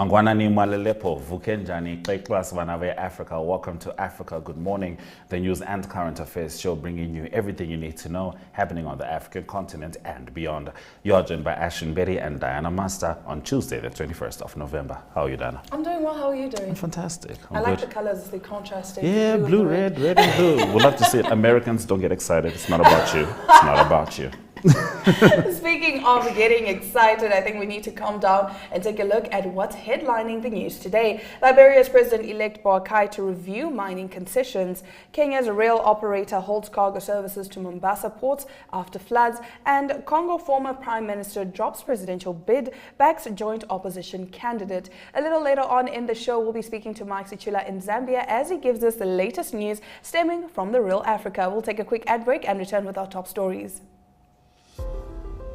Mangwanani Mwalelepo, Vukenjani, Class Vanave Africa. Welcome to Africa Good Morning, the news and current affairs show bringing you everything you need to know happening on the African continent and beyond. You're joined by Ashin Betty and Diana Master on Tuesday, the 21st of November. How are you, Diana? I'm doing well. How are you doing? Fantastic. I like the colors, they contrasting. Yeah, blue, red and blue. We'll love to see it. Americans, don't get excited. It's not about you. It's not about you. Speaking of getting excited, I think we need to calm down and take a look at what's headlining the news today. Liberia's President-elect Boakai to review mining concessions. Kenya's rail operator halts cargo services to Mombasa ports after floods. And Congo former Prime Minister drops presidential bid, backs joint opposition candidate. A little later on in the show, we'll be speaking to Mike Sichula in Zambia as he gives us the latest news stemming from the Real Africa. We'll take a quick ad break and return with our top stories.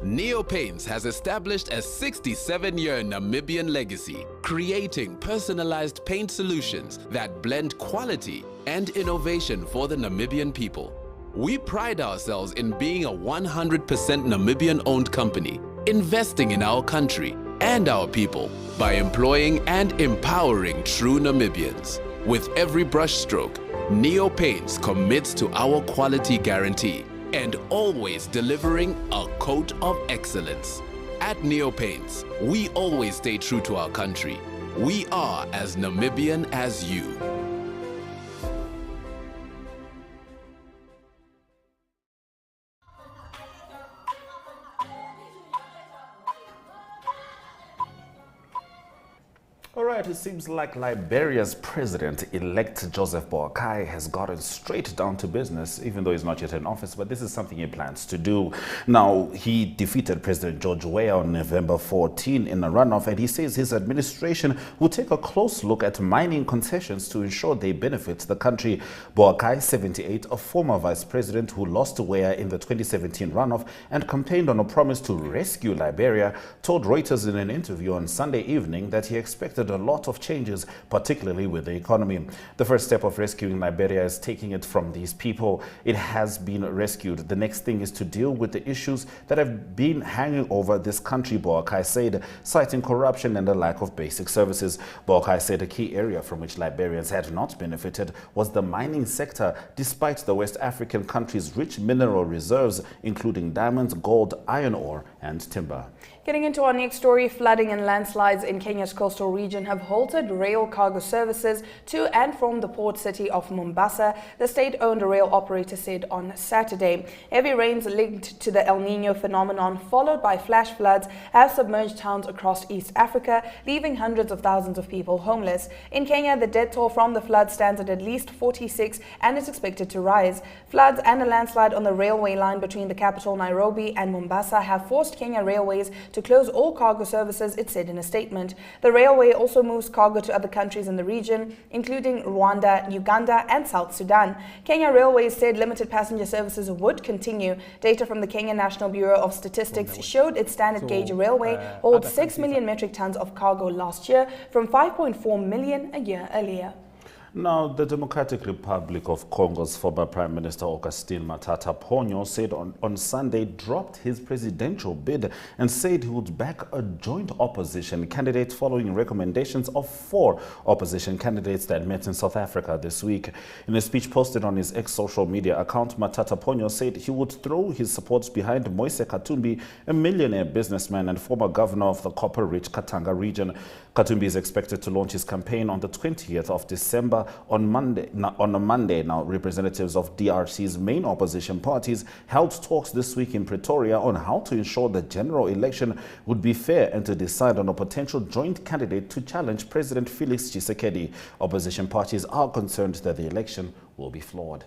Neo Paints has established a 67-year Namibian legacy, creating personalized paint solutions that blend quality and innovation for the Namibian people. We pride ourselves in being a 100% Namibian-owned company, investing in our country and our people by employing and empowering true Namibians. With every brushstroke, Neo Paints commits to our quality guarantee and always delivering a coat of excellence. At Neo Paints, we always stay true to our country. We are as Namibian as you. All right, it seems like Liberia's president-elect Joseph Boakai has gotten straight down to business, even though he's not yet in office, but this is something he plans to do. Now, he defeated President George Weah on November 14 in a runoff, and he says his administration will take a close look at mining concessions to ensure they benefit the country. Boakai, 78, a former vice president who lost to Weah in the 2017 runoff and campaigned on a promise to rescue Liberia, told Reuters in an interview on Sunday evening that he expected a lot of changes, particularly with the economy. The first step of rescuing Liberia is taking it from these people. It has been rescued. The next thing is to deal with the issues that have been hanging over this country, Boakai said, citing corruption and the lack of basic services. Boakai said a key area from which Liberians had not benefited was the mining sector, despite the West African country's rich mineral reserves, including diamonds, gold, iron ore, and timber. Getting into our next story, flooding and landslides in Kenya's coastal region have halted rail cargo services to and from the port city of Mombasa, the state-owned rail operator said on Saturday. Heavy rains linked to the El Nino phenomenon, followed by flash floods, have submerged towns across East Africa, leaving hundreds of thousands of people homeless. In Kenya, the death toll from the flood stands at least 46 and is expected to rise. Floods and a landslide on the railway line between the capital Nairobi and Mombasa have forced Kenya Railways to close all cargo services, it said in a statement. The railway also moves cargo to other countries in the region, including Rwanda, Uganda, and South Sudan. Kenya Railways said limited passenger services would continue. Data from the Kenya National Bureau of Statistics showed its standard gauge railway holds 6 million metric tons of cargo last year from 5.4 million a year earlier. Now, the Democratic Republic of Congo's former Prime Minister Augustin Matata Ponyo said on Sunday dropped his presidential bid and said he would back a joint opposition candidate following recommendations of 4 opposition candidates that met in South Africa this week. In a speech posted on his ex-social media account, Matata Ponyo said he would throw his support behind Moise Katumbi, a millionaire businessman and former governor of the copper-rich Katanga region. Katumbi is expected to launch his campaign on the 20th of December on a Monday. Now, representatives of DRC's main opposition parties held talks this week in Pretoria on how to ensure the general election would be fair and to decide on a potential joint candidate to challenge President Felix Tshisekedi. Opposition parties are concerned that the election will be flawed.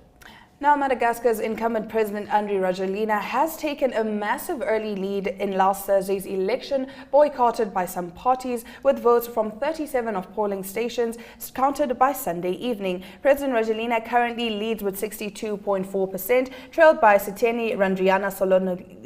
Now, Madagascar's incumbent President Andry Rajoelina has taken a massive early lead in last Thursday's election, boycotted by some parties, with votes from 37 of polling stations counted by Sunday evening. President Rajoelina currently leads with 62.4%, trailed by Siteni Randriana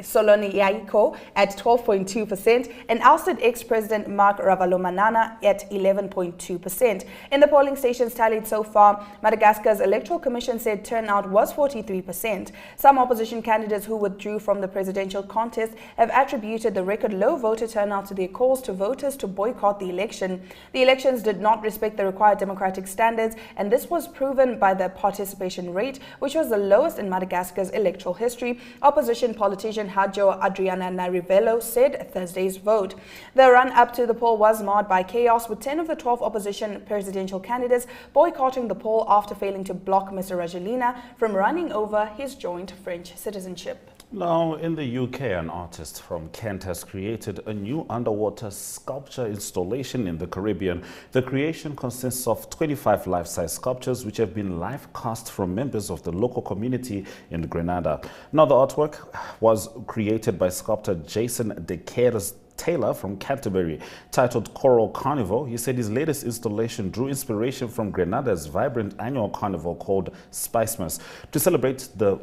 Soloniaiko at 12.2% and ousted ex-President Mark Ravalomanana at 11.2%. In the polling stations tallied so far, Madagascar's Electoral Commission said turnout was was 43%. Some opposition candidates who withdrew from the presidential contest have attributed the record low voter turnout to their calls to voters to boycott the election. The elections did not respect the required democratic standards, and this was proven by the participation rate, which was the lowest in Madagascar's electoral history, opposition politician Hadjo Adriana Narivelo said Thursday's vote. The run-up to the poll was marred by chaos, with 10 of the 12 opposition presidential candidates boycotting the poll after failing to block Mr. Rajoelina from running over his joint French citizenship. Now, in the UK, an artist from Kent has created a new underwater sculpture installation in the Caribbean. The creation consists of 25 life-size sculptures which have been live cast from members of the local community in Grenada. Now, the artwork was created by sculptor Jason De Keres Taylor from Canterbury, titled Coral Carnival. He said his latest installation drew inspiration from Grenada's vibrant annual carnival called Spicemas. To celebrate the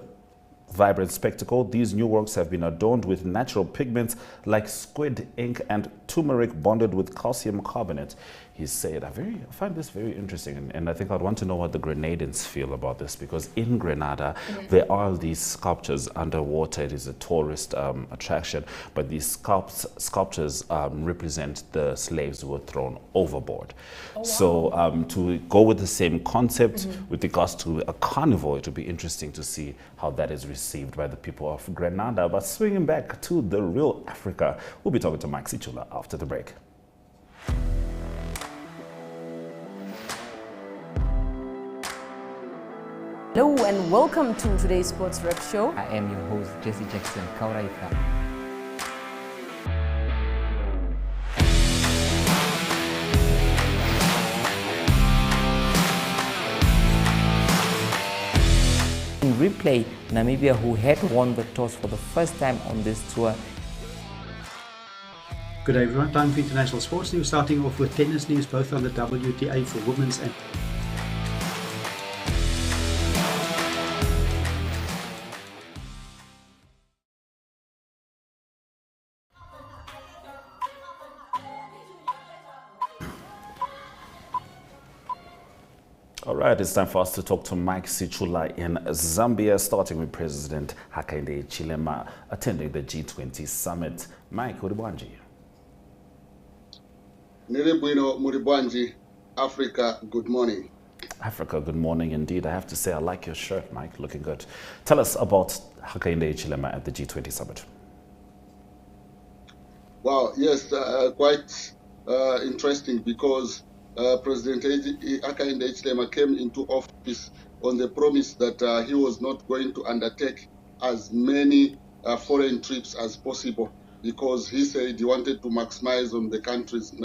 vibrant spectacle, these new works have been adorned with natural pigments like squid ink and turmeric bonded with calcium carbonate. He said, I find this very interesting, and I think I'd want to know what the Grenadans feel about this, because in Grenada, there are these sculptures underwater. It is a tourist attraction, but these sculptures represent the slaves who were thrown overboard. Oh, wow. So to go with the same concept with regards to a carnival, it would be interesting to see how that is received by the people of Grenada. But swinging back to the real Africa, we'll be talking to Mike Sichula after the break. Hello and welcome to today's Sports Rep Show. I am your host, Jesse Jackson Kauraifa. In replay, Namibia, who had won the toss for the first time on this tour. Good day everyone, time for international sports news, starting off with tennis news, both on the WTA for women's and All right, it's time for us to talk to Mike Sichula in Zambia, starting with President Hakainde Hichilema attending the G20 summit. Mike, Uribwanji. Nilibwino Muribwanji, Africa, good morning. Africa, good morning indeed. I have to say, I like your shirt, Mike, looking good. Tell us about Hakainde Hichilema at the G20 summit. Wow, yes, quite interesting, because President Hakainde Hichilema came into office on the promise that he was not going to undertake as many foreign trips as possible, because he said he wanted to maximize on the country's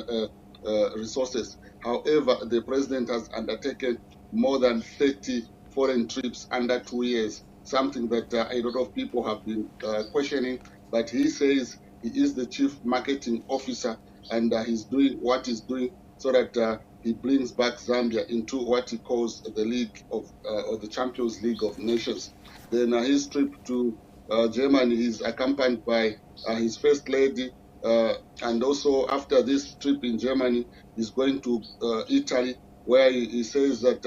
resources. However, the president has undertaken more than 30 foreign trips under 2 years, something that a lot of people have been questioning, but he says he is the chief marketing officer, and he's doing what he's doing so that he brings back Zambia into what he calls the League of, or the Champions League of Nations. Then his trip to Germany is accompanied by his first lady, and also after this trip in Germany, he's going to Italy, where he says that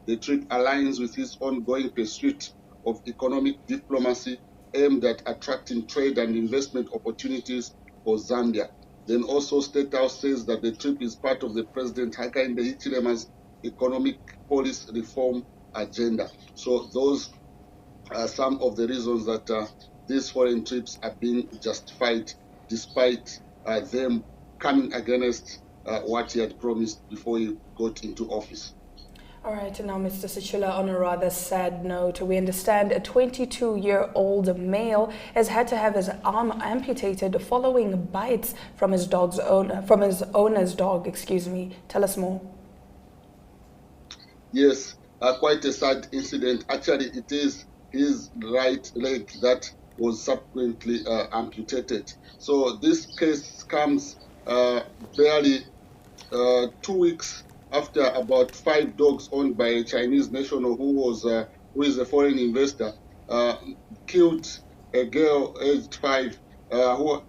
the trip aligns with his ongoing pursuit of economic diplomacy aimed at attracting trade and investment opportunities for Zambia. Then also State House says that the trip is part of the President Hakainde Hichilema's economic policy reform agenda. So those are some of the reasons that these foreign trips are being justified, despite them coming against what he had promised before he got into office. All right, and now, Mr. Sichula, on a rather sad note, we understand a 22-year-old male has had to have his arm amputated following bites from his owner's dog. Excuse me. Tell us more. Yes, quite a sad incident. Actually, it is his right leg that was subsequently amputated. So this case comes barely 2 weeks after about 5 dogs owned by a Chinese national who is a foreign investor killed a girl aged 5 who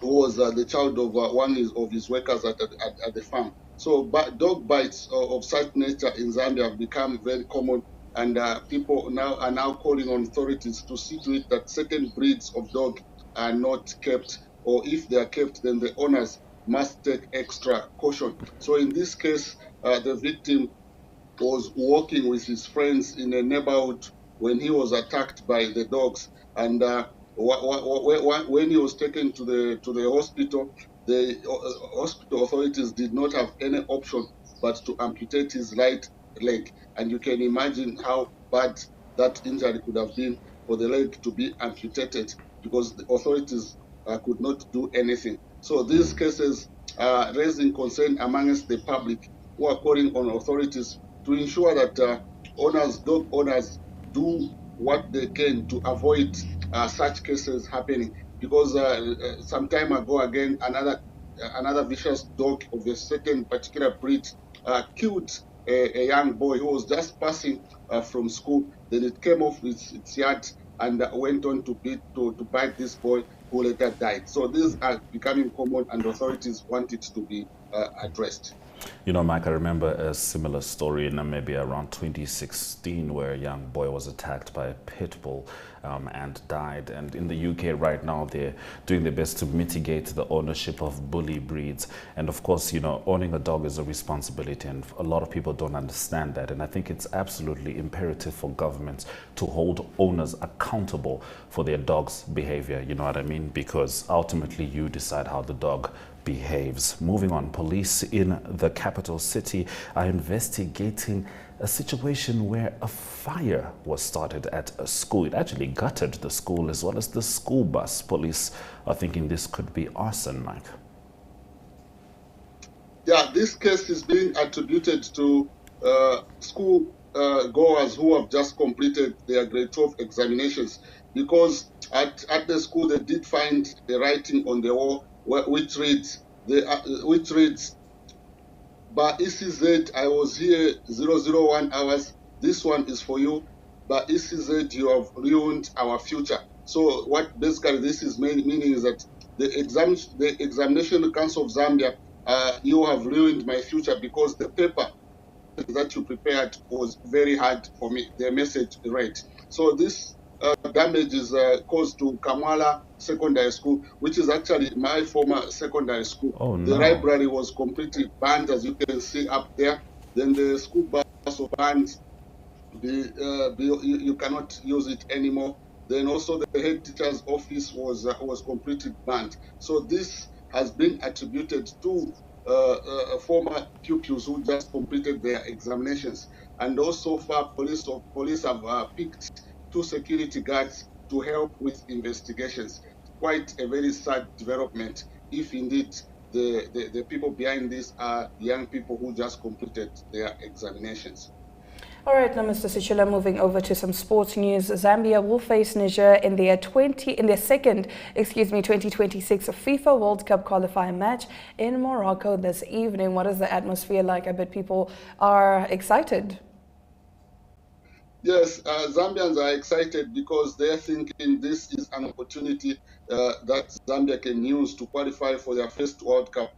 was the child of one of his workers at the farm. So dog bites of such nature in Zambia have become very common, and people are now calling on authorities to see to it that certain breeds of dog are not kept, or if they are kept, then the owners must take extra caution. So in this case, the victim was walking with his friends in a neighborhood when he was attacked by the dogs. And when he was taken to the hospital, the hospital authorities did not have any option but to amputate his right leg. And you can imagine how bad that injury could have been for the leg to be amputated, because the authorities could not do anything. So these cases are raising concern amongst the public, who are calling on authorities to ensure that dog owners do what they can to avoid such cases happening. Because some time ago, again, another vicious dog of a certain particular breed killed a young boy who was just passing from school. Then it came off its yard and went on to bite this boy, who later died. So these are becoming common, and authorities want it to be addressed. You know, Mike, I remember a similar story in Namibia around 2016 where a young boy was attacked by a pit bull and died. And in the UK right now, they're doing their best to mitigate the ownership of bully breeds. And of course, you know, owning a dog is a responsibility, and a lot of people don't understand that. And I think it's absolutely imperative for governments to hold owners accountable for their dog's behavior. You know what I mean? Because ultimately you decide how the dog behaves. Moving on, police in the capital city are investigating a situation where a fire was started at a school. It actually gutted the school as well as the school bus. Police are thinking this could be arson, Mike. Yeah, this case is being attributed to school goers who have just completed their grade 12 examinations, because at the school they did find a writing on the wall which reads, "By ECZ, I was here 001 hours. This one is for you. By ECZ, you have ruined our future." So what basically this is meaning is that the Examination Council of Zambia, you have ruined my future, because the paper that you prepared was very hard for me. The message read. So this damage is caused to Kamwala Secondary School, which is actually my former secondary school. Oh, no. The library was completely banned, as you can see up there. Then the school bus was banned. You cannot use it anymore. Then also the head teacher's office was completely banned. So this has been attributed to former pupils who just completed their examinations. And also far, police have picked 2 security guards to help with investigations. Quite a very sad development, if indeed the people behind this are young people who just completed their examinations. All right, now, Mr. Sichula, moving over to some sports news. Zambia will face Niger in their second 2026 FIFA World Cup qualifier match in Morocco this evening. What is the atmosphere like? I bet people are excited. Yes, Zambians are excited because they're thinking this is an opportunity that Zambia can use to qualify for their first World Cup,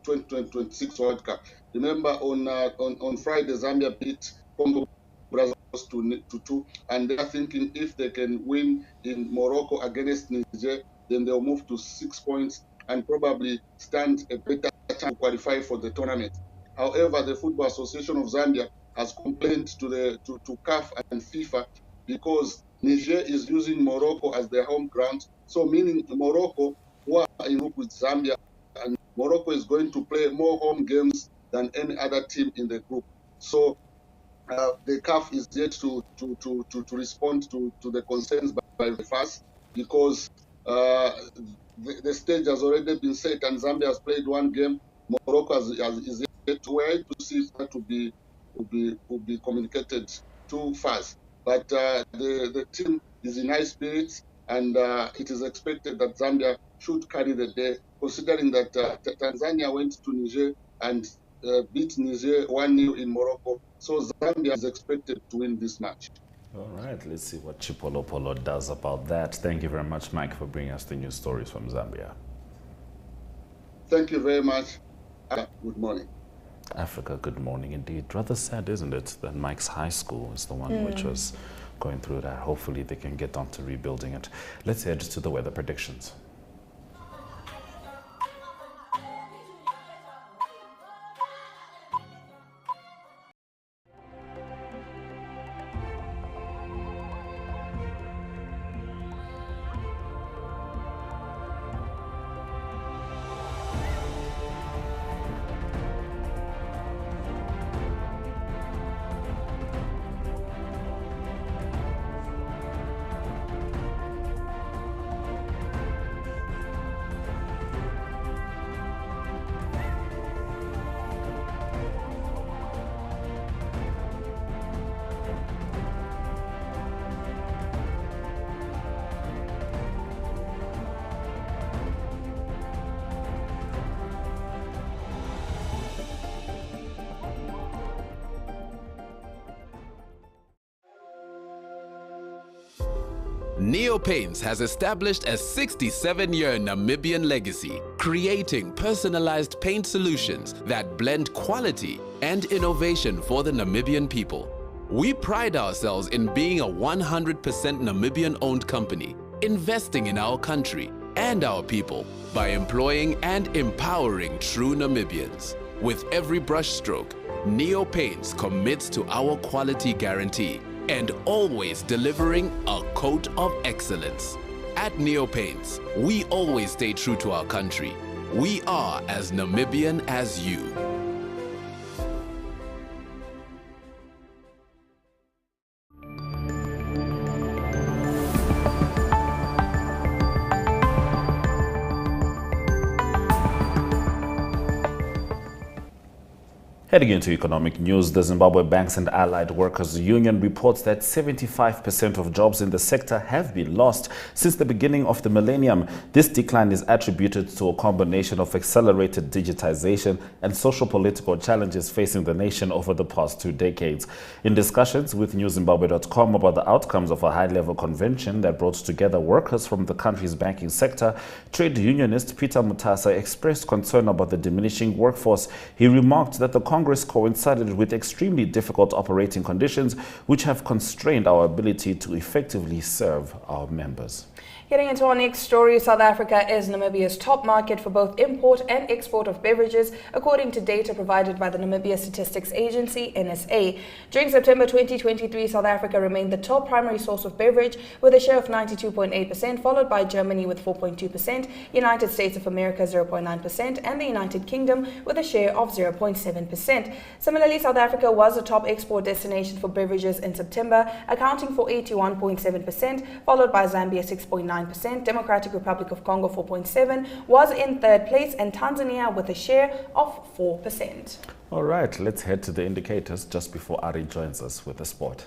2026 World Cup. Remember, on Friday, Zambia beat Congo Brazil 2-2, and they're thinking if they can win in Morocco against Niger, then they'll move to 6 points and probably stand a better chance to qualify for the tournament. However, the Football Association of Zambia has complained to CAF and FIFA because Niger is using Morocco as their home ground. So meaning Morocco, who are in group with Zambia, and Morocco is going to play more home games than any other team in the group. So the CAF is yet to respond to the concerns by the FAS, because the stage has already been set and Zambia has played 1 game. Morocco is yet to wait to see if that will be communicated too fast. But the team is in high spirits, and it is expected that Zambia should carry the day, considering that Tanzania went to Niger and beat Niger 1-0 in Morocco. So Zambia is expected to win this match. All right, let's see what Chipolo Polo does about that. Thank you very much, Mike, for bringing us the news stories from Zambia. Thank you very much. Good morning. Africa, good morning indeed. Rather sad, isn't it, that Mike's high school is the one which was going through that. Hopefully they can get on to rebuilding it. Let's head to the weather predictions. Neopaints has established a 67-year Namibian legacy, creating personalized paint solutions that blend quality and innovation for the Namibian people. We pride ourselves in being a 100% Namibian-owned company, investing in our country and our people by employing and empowering true Namibians. With every brushstroke, Neopaints commits to our quality guarantee and always delivering a coat of excellence. At Neopaints, we always stay true to our country. We are as Namibian as you. Heading into economic news, the Zimbabwe Banks and Allied Workers Union reports that 75% of jobs in the sector have been lost since the beginning of the millennium. This decline is attributed to a combination of accelerated digitization and socio-political challenges facing the nation over the past 2 decades. In discussions with NewZimbabwe.com about the outcomes of a high-level convention that brought together workers from the country's banking sector, trade unionist Peter Mutasa expressed concern about the diminishing workforce. He remarked that the Congress coincided with extremely difficult operating conditions which have constrained our ability to effectively serve our members. Getting into our next story, South Africa is Namibia's top market for both import and export of beverages, according to data provided by the Namibia Statistics Agency, NSA. During September 2023, South Africa remained the top primary source of beverage with a share of 92.8%, followed by Germany with 4.2%, United States of America 0.9%, and the United Kingdom with a share of 0.7%. Similarly, South Africa was a top export destination for beverages in September, accounting for 81.7%, followed by Zambia 6.9%. Democratic Republic of Congo 4.7%, was in third place, and Tanzania with a share of 4%. All right, let's head to the indicators just before Ari joins us with the sport.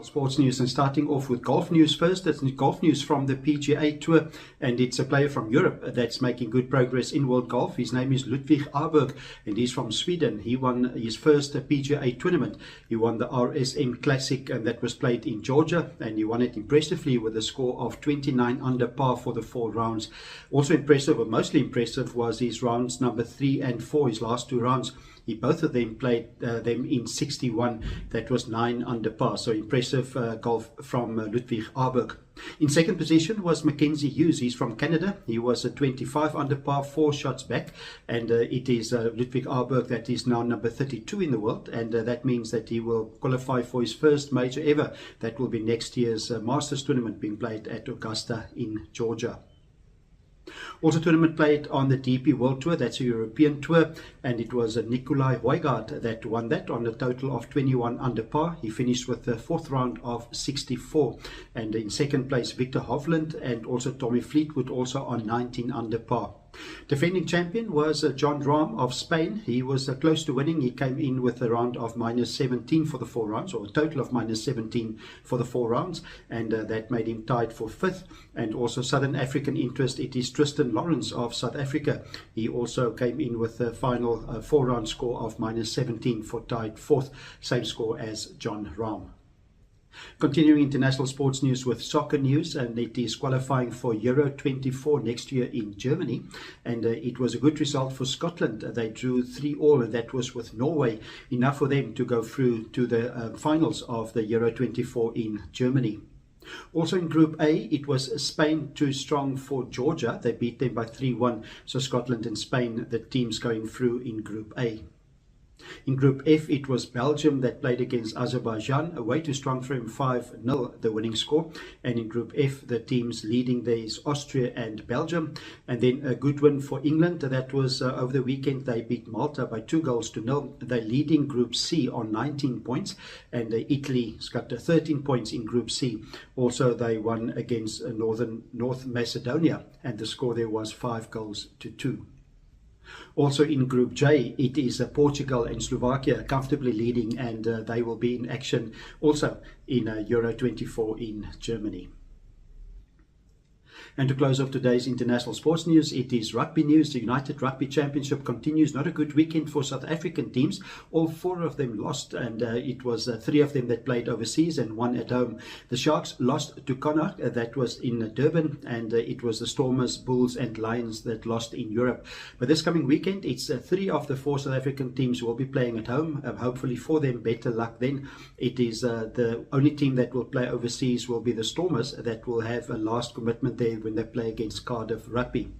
Sports news, and starting off with golf news first. It's golf news from the PGA Tour, and it's a player from Europe that's making good progress in world golf. His name is Ludwig Aberg, and he's from Sweden. He won his first PGA tournament. He won the RSM Classic, and that was played in Georgia, and he won it impressively with a score of 29 under par for the 4 rounds. Also impressive, or mostly impressive, was his rounds number 3 and 4, his last 2 rounds. Both of them played them in 61. That was 9 under par. So impressive golf from Ludwig Aberg. In second position was Mackenzie Hughes. He's from Canada. He was a 25 under par, 4 shots back. And it is Ludwig Aberg that is now number 32 in the world. And that means that he will qualify for his first major ever. That will be next year's Masters tournament being played at Augusta in Georgia. Also tournament played on the DP World Tour, that's a European tour, and it was Nikolai Højgaard that won that on a total of 21 under par. He finished with the 4th round of 64, and in second place Victor Hovland and also Tommy Fleetwood also on 19 under par. Defending champion was John Rahm of Spain. He was close to winning. He came in with a round of minus 17 for the 4 rounds, or a total of minus 17 for the 4 rounds, and that made him tied for 5th. And also Southern African interest, it is Tristan Lawrence of South Africa. He also came in with a final 4-round score of minus 17 for tied 4th, same score as John Rahm. Continuing international sports news with soccer news, and it is qualifying for Euro 24 next year in Germany, and it was a good result for Scotland. They drew 3-3, and that was with Norway, enough for them to go through to the finals of the Euro 24 in Germany. Also in Group A, it was Spain too strong for Georgia. They beat them by 3-1, so Scotland and Spain, the teams going through in Group A. In Group F, it was Belgium that played against Azerbaijan, away to strong for him 5-0, the winning score. And in Group F, the teams leading there is Austria and Belgium. And then a good win for England. That was over the weekend. They beat Malta by 2-0. They're leading Group C on 19 points. And Italy's got 13 points in Group C. Also, they won against North Macedonia, and the score there was 5-2. Also in Group J, it is Portugal and Slovakia comfortably leading, and they will be in action also in Euro 24 in Germany. And to close off today's international sports news, it is rugby news. The United Rugby Championship continues. Not a good weekend for South African teams. All 4 of them lost, and it was 3 of them that played overseas and 1 at home. The Sharks lost to Connacht, that was in Durban, and it was the Stormers, Bulls and Lions that lost in Europe. But this coming weekend, it's 3 of the 4 South African teams will be playing at home. Hopefully for them, better luck then. It is the only team that will play overseas will be the Stormers, that will have a last commitment there when they play against Cardiff Rugby.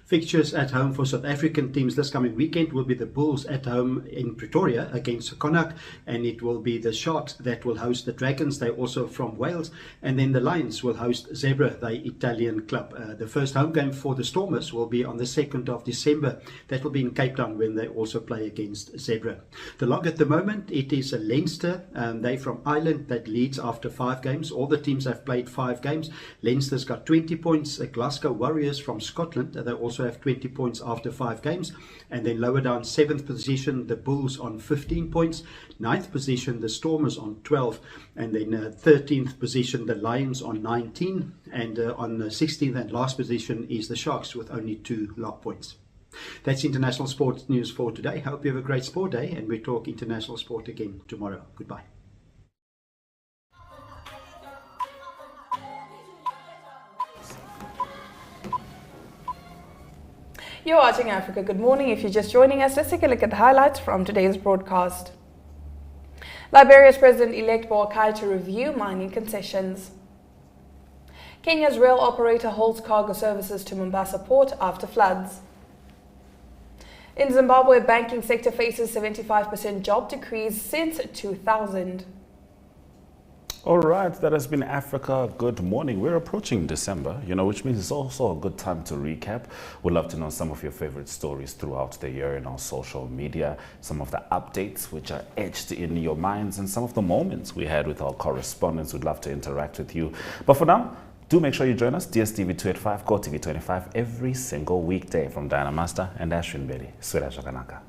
Fixtures at home for South African teams this coming weekend will be the Bulls at home in Pretoria against Connacht, and it will be the Sharks that will host the Dragons. They're also from Wales, and then the Lions will host Zebra, the Italian club. The first home game for the Stormers will be on the 2nd of December. That will be in Cape Town when they also play against Zebra. The log at the moment, it is Leinster. They're from Ireland, that leads after 5 games. All the teams have played 5 games. Leinster's got 20 points. Glasgow Warriors from Scotland, they also have 20 points after 5 games. And then lower down, 7th position, the Bulls on 15 points. 9th position, the Stormers on 12. And then 13th position, the Lions on 19. And on the 16th and last position is the Sharks with only 2 log points. That's international sports news for today. Hope you have a great sport day, and we talk international sport again tomorrow. Goodbye. You're watching Africa Good Morning. If you're just joining us, let's take a look at the highlights from today's broadcast. Liberia's President-elect Boakai to review mining concessions. Kenya's rail operator halts cargo services to Mombasa port after floods. In Zimbabwe, banking sector faces 75% job decrease since 2000. All right, that has been Africa Good Morning. We're approaching December, which means it's also a good time to recap. We'd love to know some of your favorite stories throughout the year in our social media, some of the updates which are etched in your minds, and some of the moments we had with our correspondents. We'd love to interact with you. But for now, do make sure you join us, DSTV 285, GoTV 25, every single weekday from Diana Master and Ashwin Bedi. Swera Shakanaka.